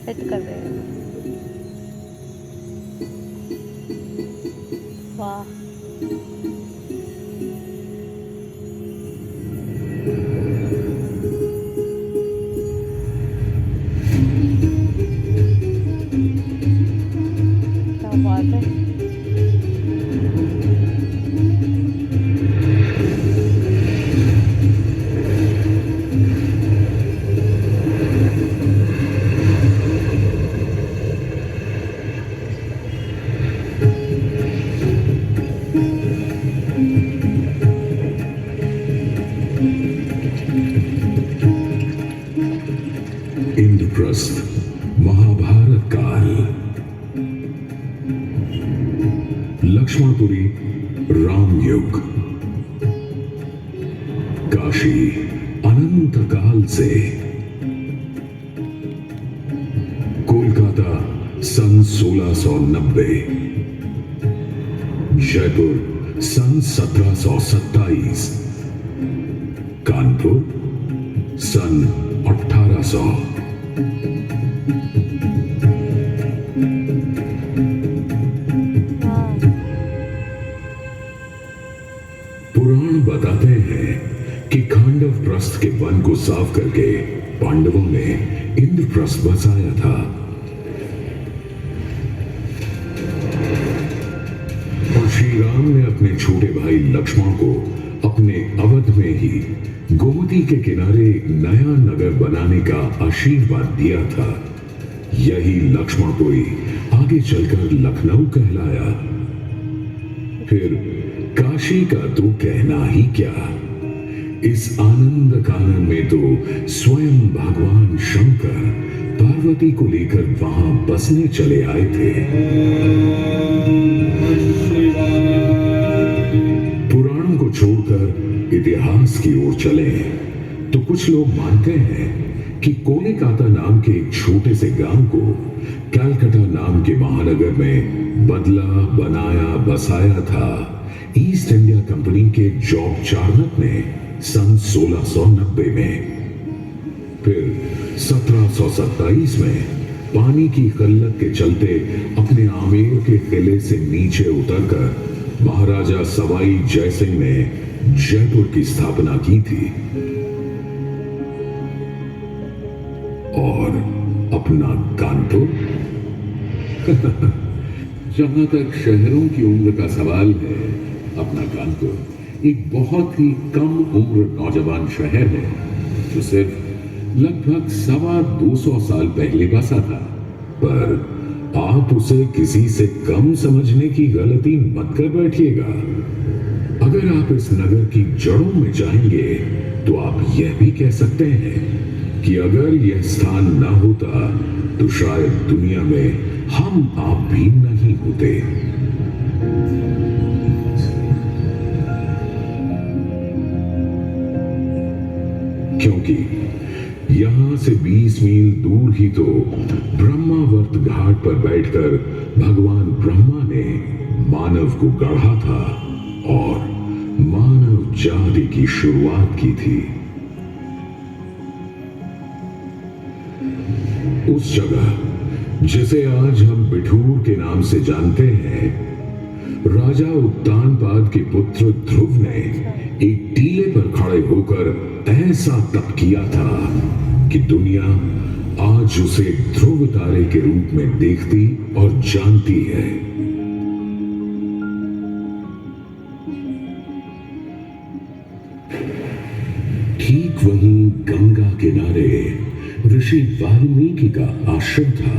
Set कर रहे हैं। वाह, क्या बात है। इंद्रप्रस्थ महाभारत काल। लक्ष्मणपुरी राम युग। काशी अनंत काल से। कोलकाता सन 1690। जयपुर सन 1727। कानपुर सन 1800। पुराण बताते हैं कि खांडव प्रस्थ के वन को साफ करके पांडवों ने इंद्रप्रस्थ बसाया था। और श्री राम ने अपने छोटे भाई लक्ष्मण को अपने अवध में ही गोमती के किनारे एक नया नगर बनाने का आशीर्वाद दिया था। यही लक्ष्मणपुरी आगे चलकर लखनऊ कहलाया। फिर काशी का तो कहना ही क्या। इस आनंद कानन में तो स्वयं भगवान शंकर पार्वती को लेकर वहां बसने चले आए थे। पुराण को छोड़कर इतिहास की ओर चले तो कुछ लोग मानते हैं कि कोलिकाता नाम के एक छोटे से गांव को कलकत्ता नाम के महानगर में बदला, बनाया, बसाया था ईस्ट इंडिया कंपनी के जॉब चार्नक ने सन 1690 में। फिर 1727 में पानी की किल्लत के चलते अपने आमेर के किले से नीचे उतरकर महाराजा सवाई जयसिंह ने जयपुर की स्थापना की थी और अपना कानपुर। जहां तक शहरों की उम्र का सवाल है, अपना कानपुर एक बहुत ही कम उम्र नौजवान शहर है जो सिर्फ लगभग 225 साल पहले बसा था। पर आप उसे किसी से कम समझने की गलती मत कर बैठिएगा। अगर आप इस नगर की जड़ों में जाएंगे तो आप यह भी कह सकते हैं कि अगर यह स्थान न होता तो शायद दुनिया में हम आप भी नहीं होते। क्योंकि यहां से 20 मील दूर ही तो ब्रह्मावर्त घाट पर बैठकर भगवान ब्रह्मा ने मानव को गढ़ा था और मानव जाति की शुरुआत की थी। उस जगह जिसे आज हम बिठूर के नाम से जानते हैं, राजा उत्तानपाद के पुत्र ध्रुव ने एक टीले पर खड़े होकर ऐसा तप किया था कि दुनिया आज उसे ध्रुव तारे के रूप में देखती और जानती है। ठीक वहीं गंगा किनारे ऋषि वाल्मीकि का आश्रम था,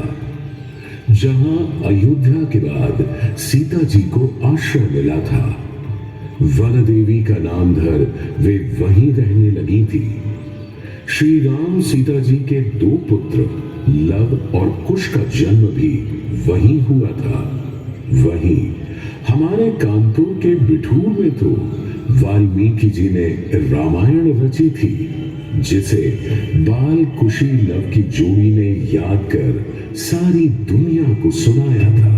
जहां अयोध्या के बाद सीता जी को आश्रय मिला था। वन देवी का नाम धर वे वहीं रहने लगी थी। श्री राम सीता जी के 2 पुत्र लव और कुश का जन्म भी वहीं हुआ था। वहीं हमारे कानपुर के बिठूर में तो वाल्मीकि जी ने रामायण रची थी, जिसे बाल कुशी लव की जोड़ी ने याद कर सारी दुनिया को सुनाया था।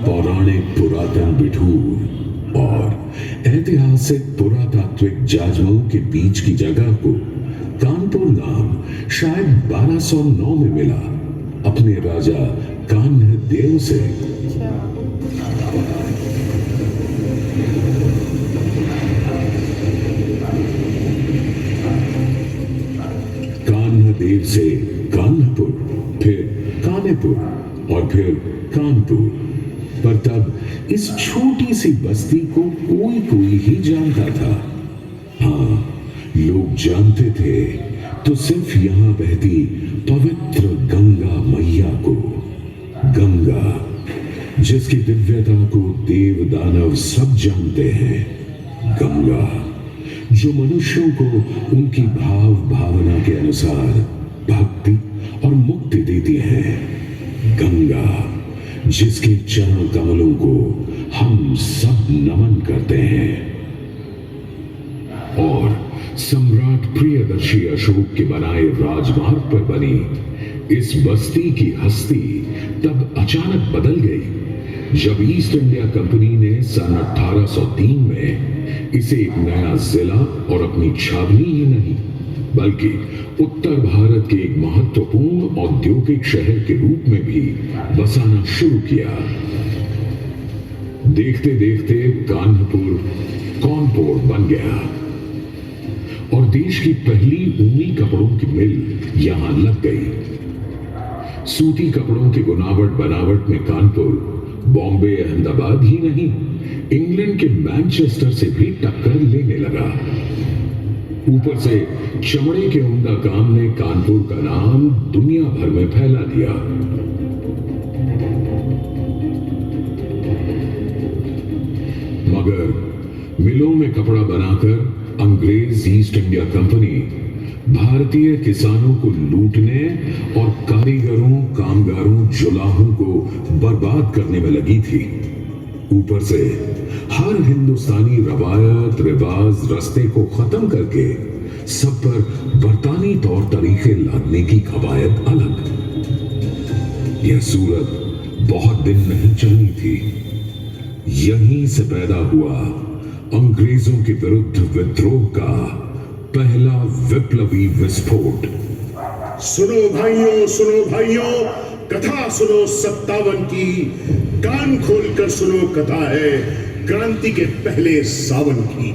पौराणिक पुरातन बिठूर और ऐतिहासिक पुरातात्विक जाजमऊ के बीच की जगह को कानपुर नाम शायद 1209 में मिला अपने राजा कान्ह देव से। अच्छा। कान्ह देव से कान्हपुर, फिर कानेपुर और फिर कानपुर। पर तब इस छोटी सी बस्ती को कोई कोई ही जानता था। हाँ, लोग जानते थे तो सिर्फ यहां बहती पवित्र गंगा मैया को। गंगा जिसकी दिव्यता को देव दानव सब जानते हैं। गंगा जो मनुष्यों को उनकी भाव भावना के अनुसार भक्ति और मुक्ति देती है। गंगा जिसके चरण कमलों को हम सब नमन करते हैं। और सम्राट प्रियदर्शी अशोक के बनाए राजमार्ग पर बनी इस बस्ती की हस्ती तब अचानक बदल गई जब ईस्ट इंडिया कंपनी ने सन 1803 में इसे एक नया जिला और अपनी छावनी ही नहीं बल्कि उत्तर भारत के एक महत्वपूर्ण औद्योगिक शहर के रूप में भी बसाना शुरू किया। देखते देखते कान्हपुर कानपुर बन गया और देश की पहली ऊनी कपड़ों की मिल यहां लग गई। सूती कपड़ों की बुनावट बनावट में कानपुर बॉम्बे अहमदाबाद ही नहीं इंग्लैंड के मैनचेस्टर से भी टक्कर लेने लगा। ऊपर से चमड़े के उम्दा काम ने कानपुर का नाम दुनिया भर में फैला दिया। मगर मिलों में कपड़ा बनाकर अंग्रेज ईस्ट इंडिया कंपनी भारतीय किसानों को लूटने और कारीगरों कामगारों जुलाहों को बर्बाद करने में लगी थी। ऊपर से हर हिंदुस्तानी रवायत रिवाज रस्ते को खत्म करके सब पर बरतानी तौर तरीके लादने की कवायद अलग। यह सूरत बहुत दिन नहीं चलनी थी। यहीं से पैदा हुआ अंग्रेजों के विरुद्ध विद्रोह का पहला विप्लवी विस्फोट। सुनो भाइयों, कथा सुनो 57 की। कान खोलकर सुनो, कथा है क्रांति के पहले सावन की।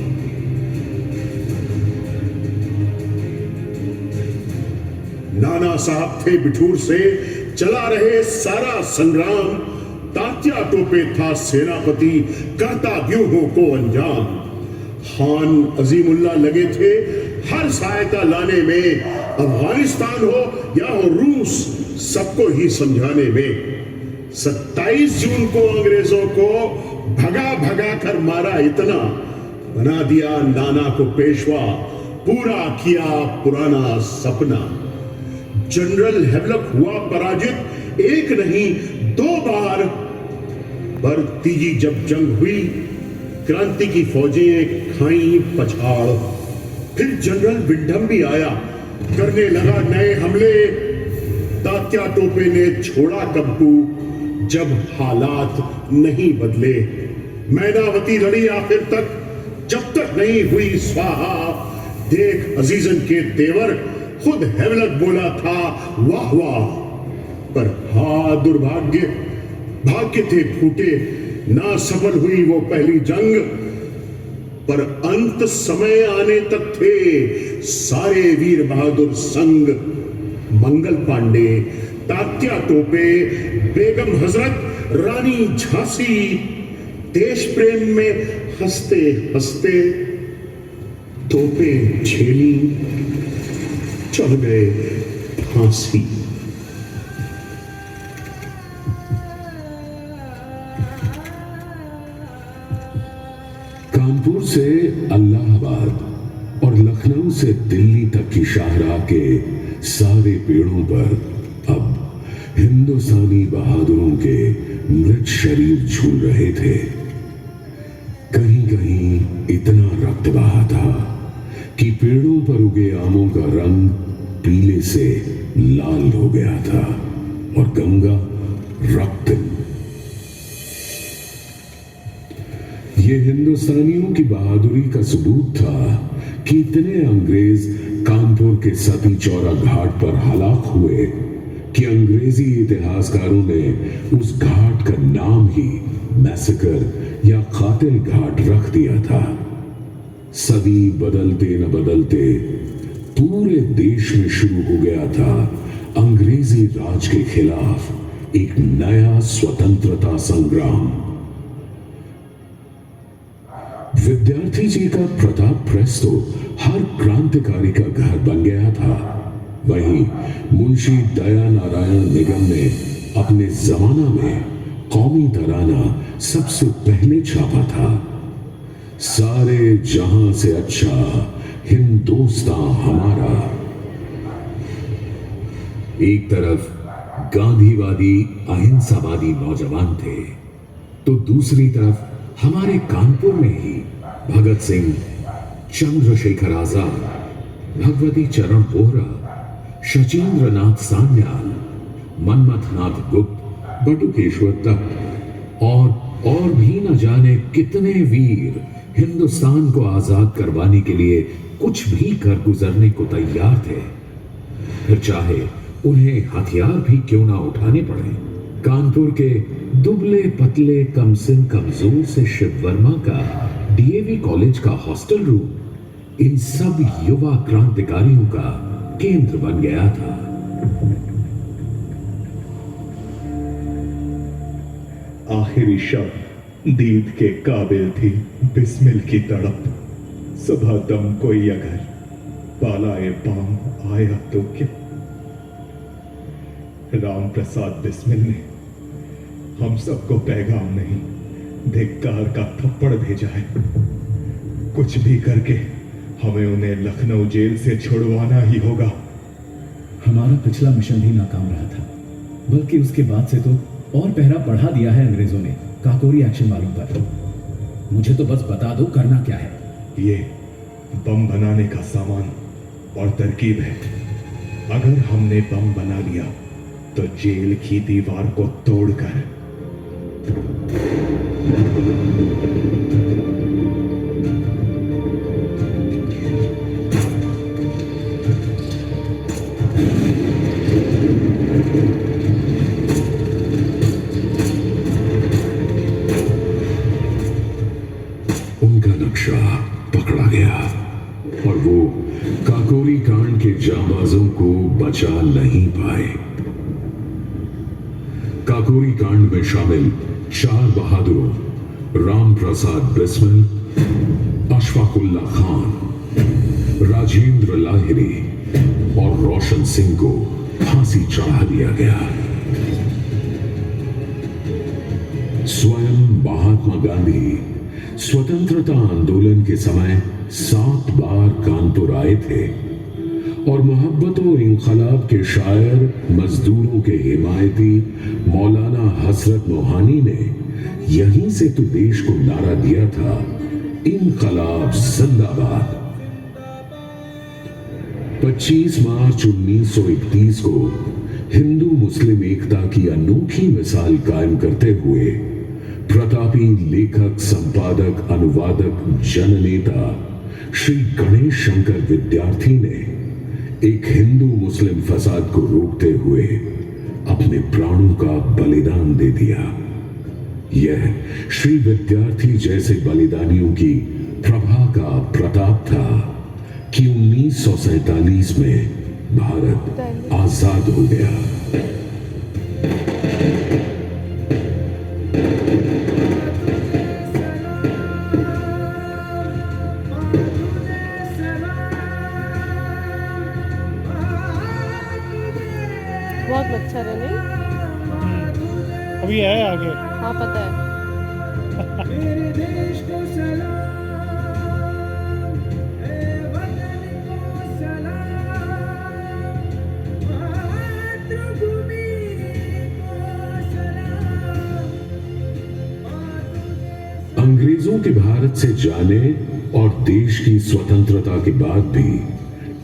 नाना साहब थे बिठूर से, चला रहे सारा संग्राम। तात्या टोपे था सेनापति, करता व्यूहों को अंजाम। खान अजीमुल्ला लगे थे हर सहायता लाने में, अफगानिस्तान हो या हो रूस, सबको ही समझाने में। 27 जून को अंग्रेजों को भगा भगा कर मारा इतना, बना दिया नाना को पेशवा, पूरा किया पुराना सपना। जनरल हेवलक हुआ पराजित एक नहीं 2 बार, पर तीजी जब जंग हुई क्रांति की फौजें खाई पछाड़। फिर जनरल विंडम भी आया, करने लगा नए हमले। तात्या टोपे ने छोड़ा कब्बू जब हालात नहीं बदले। मैनावती लड़ी आखिर तक, जब तक नहीं हुई स्वाहा। देख अजीजन के तेवर, खुद हेवलक बोला था वाह वाह। पर हा दुर्भाग्य, भाग्य थे फूटे, ना सफल हुई वो पहली जंग। पर अंत समय आने तक थे सारे वीर बहादुर संग। मंगल पांडे, तात्या टोपे, बेगम हजरत, रानी झांसी, देश प्रेम में हंसते हंसते तोपे झेली, चढ़ गए फांसी। कानपुर से इलाहाबाद और लखनऊ से दिल्ली तक की शाहराह के सारे पेड़ों पर अब हिंदुस्तानी बहादुरों के मृत शरीर झूल रहे थे। कहीं कहीं इतना रक्त बहा था कि पेड़ों पर उगे आमों का रंग पीले से लाल हो गया था और गंगा रक्त ये हिंदुस्तानियों की बहादुरी का सबूत था कि इतने अंग्रेज कानपुर के सती चौरा घाट पर हलाक हुए कि अंग्रेजी इतिहासकारों ने उस घाट का नाम ही मैसेकर या कातिल घाट रख दिया था। सदी बदलते न बदलते पूरे देश में शुरू हो गया था अंग्रेजी राज के खिलाफ एक नया स्वतंत्रता संग्राम। विद्यार्थी जी का प्रताप प्रेस तो हर क्रांतिकारी का घर बन गया था। वहीं मुंशी दया नारायण निगम ने अपने जमाना में कौमी तराना सबसे पहले छापा था। सारे जहां से अच्छा हिंदुस्तान हमारा। एक तरफ गांधीवादी अहिंसावादी नौजवान थे तो दूसरी तरफ हमारे कानपुर में ही भगत सिंह, चंद्रशेखर आजाद, भगवती चरण बोहरा, शचीन्द्र नाथ सान्याल, मनमथ नाथ गुप्त, बटुकेश्वर तक और भी न जाने कितने वीर हिंदुस्तान को आजाद करवाने के लिए कुछ भी कर गुजरने को तैयार थे, फिर चाहे उन्हें हथियार भी क्यों ना उठाने पड़े। कानपुर के दुबले पतले कमसिन कमजोर से शिव वर्मा का डीएवी कॉलेज का हॉस्टल रूम इन सब युवा क्रांतिकारियों का केंद्र बन गया था। आखिरी शब्द दीद के काबिल थी बिस्मिल की तड़प। सुबह दम कोई अगर पालाए पाम आया तो क्या। राम प्रसाद बिस्मिल ने हम सबको पैगाम नहीं धिक्कार का थप्पड़ भेजा है। कुछ भी करके हमें उन्हें लखनऊ जेल से छुड़वाना ही होगा। हमारा पिछला मिशन भी नाकाम रहा था, बल्कि उसके बाद से तो और पहरा बढ़ा दिया है अंग्रेजों ने काकोरी एक्शन वालों पर। मुझे तो बस बता दो करना क्या है। ये बम बनाने का सामान और तरकीब है। अगर हमने बम बना लिया तो जेल की दीवार को तोड़कर उनका नक्शा पकड़ा गया और वो काकोरी कांड के जांबाजों को बचा नहीं पाए। काकोरी कांड में शामिल 4 बहादुरों राम प्रसाद बिस्मिल, अशफाकुल्ला खान, राजेंद्र लाहिरी और रोशन सिंह को फांसी चढ़ा दिया गया। स्वयं महात्मा गांधी स्वतंत्रता आंदोलन के समय 7 बार कानपुर आए थे और मोहब्बत और इंकलाब के शायर मजदूरों के हिमायती मौलाना हसरत मोहानी ने यहीं से तो देश को नारा दिया था, इंकलाब जिंदाबाद। 25 मार्च 1931 को हिंदू मुस्लिम एकता की अनोखी मिसाल कायम करते हुए प्रतापी लेखक, संपादक, अनुवादक, जननेता श्री गणेश शंकर विद्यार्थी ने एक हिंदू मुस्लिम फसाद को रोकते हुए अपने प्राणों का बलिदान दे दिया। यह श्री विद्यार्थी जैसे बलिदानियों की प्रभा का प्रताप था कि 1947 में भारत आजाद हो गया। बहुत मच्छर है नहीं? अभी है आगे। हाँ पता है। अंग्रेजों के भारत से जाने और देश की स्वतंत्रता के बाद भी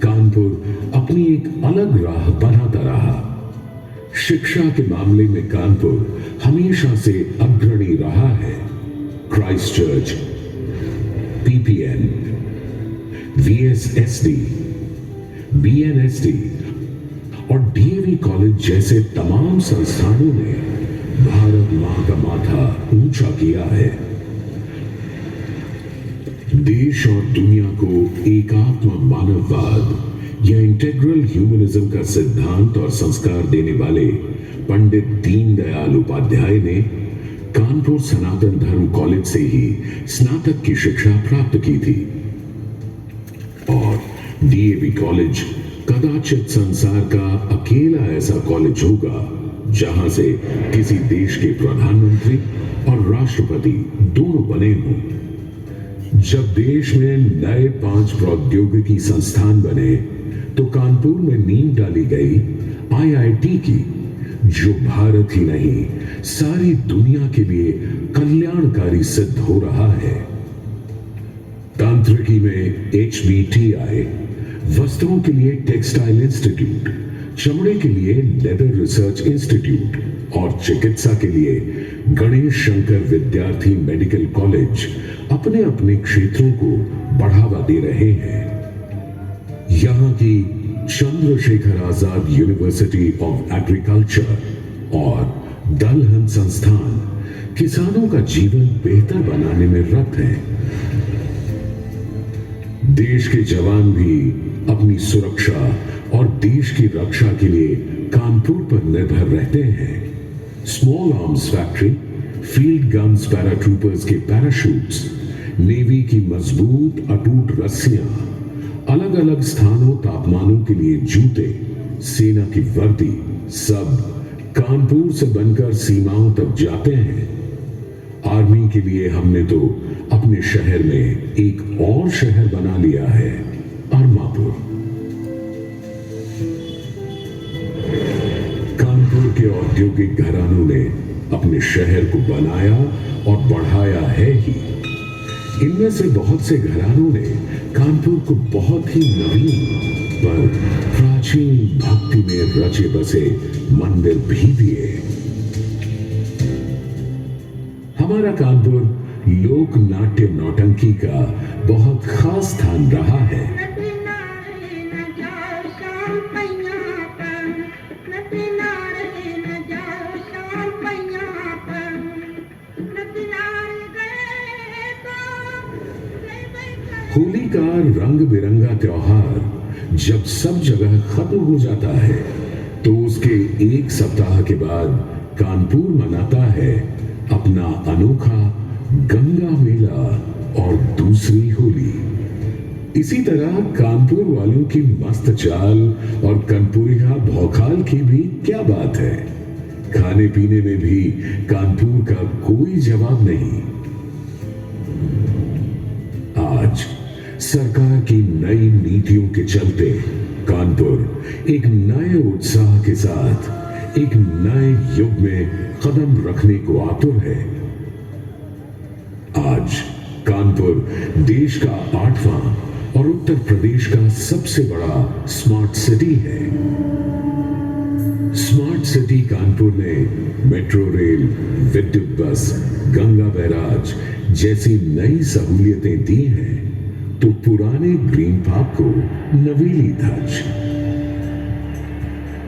कानपुर अपनी एक अलग राह बनाता रहा। शिक्षा के मामले में कानपुर हमेशा से अग्रणी रहा है। क्राइस्ट चर्च, पीपीएन, वीएसएसडी, बीएनएसडी और डीएवी कॉलेज जैसे तमाम संस्थानों ने भारत मां का माथा ऊंचा किया है। देश और दुनिया को एकात्म मानववाद या इंटेग्रल ह्यूमनिज्म का सिद्धांत और संस्कार देने वाले पंडित दीनदयाल उपाध्याय ने कानपुर सनातन धर्म कॉलेज से ही स्नातक की शिक्षा प्राप्त की थी और डीएवी कॉलेज कदाचित संसार का अकेला ऐसा कॉलेज होगा जहां से किसी देश के प्रधानमंत्री और राष्ट्रपति दोनों बने हों। जब देश में नए 5 प्रौद्योगिकी संस्थान बने तो कानपुर में नींव डाली गई आईआईटी की, जो भारत ही नहीं सारी दुनिया के लिए कल्याणकारी सिद्ध हो रहा है। तांत्रिकी में HBTI, वस्त्रों के लिए टेक्सटाइल इंस्टीट्यूट, चमड़े के लिए लेदर रिसर्च इंस्टीट्यूट और चिकित्सा के लिए गणेश शंकर विद्यार्थी मेडिकल कॉलेज अपने अपने क्षेत्रों को बढ़ावा दे रहे हैं। यहां की Chandrashekhar Azad university of agriculture और दलहन संस्थान किसानों का जीवन बेहतर बनाने में रत है। देश के जवान भी अपनी सुरक्षा और देश की रक्षा के लिए कानपुर पर निर्भर रहते हैं। Small arms factory, field guns paratroopers के पैराशूट्स, नेवी की मजबूत अटूट रस्सियां, अलग अलग स्थानों तापमानों के लिए जूते, सेना की वर्दी, सब कानपुर से बनकर सीमाओं तक जाते हैं। आर्मी के लिए हमने तो अपने शहर में एक और शहर बना लिया है, अरमापुर। कानपुर के औद्योगिक घरानों ने अपने शहर को बनाया और बढ़ाया है ही। इनमें से बहुत से घरानों ने कानपुर को बहुत ही नवीन पर प्राचीन भक्ति में रचे बसे मंदिर भी दिए। हमारा कानपुर लोक नाट्य नौटंकी का बहुत खास स्थान रहा है। होली का रंग बिरंगा त्योहार जब सब जगह खत्म हो जाता है तो उसके एक सप्ताह के बाद कानपुर मनाता है अपना अनोखा गंगा मेला और दूसरी होली। इसी तरह कानपुर वालों की मस्त चाल और कनपुरिया भौकाल की भी क्या बात है। खाने पीने में भी कानपुर का कोई जवाब नहीं। आज सरकार की नई नीतियों के चलते कानपुर एक नए उत्साह के साथ एक नए युग में कदम रखने को आतुर है। आज कानपुर देश का 8वां और उत्तर प्रदेश का सबसे बड़ा स्मार्ट सिटी है। स्मार्ट सिटी कानपुर ने मेट्रो रेल, विद्युत बस, गंगा बैराज जैसी नई सहूलियतें दी हैं तो पुराने ग्रीन पार्क को नवीली धज।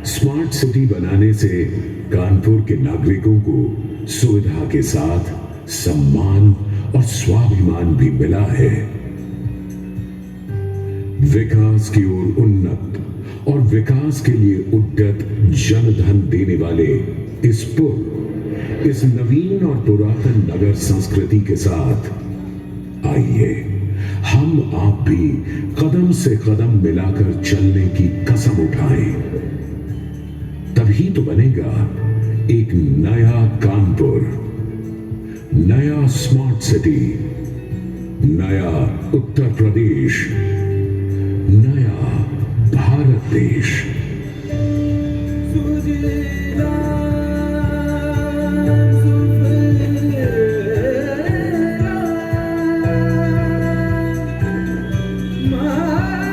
स्मार्ट सिटी बनाने से कानपुर के नागरिकों को सुविधा के साथ सम्मान और स्वाभिमान भी मिला है। विकास की ओर उन्नत और विकास के लिए उद्यत जनधन देने वाले इस पुर, इस नवीन और पुरातन नगर संस्कृति के साथ आइए हम आप भी कदम से कदम मिलाकर चलने की कसम उठाएं। तभी तो बनेगा एक नया कानपुर, नया स्मार्ट सिटी, नया उत्तर प्रदेश, नया भारत देश। Ma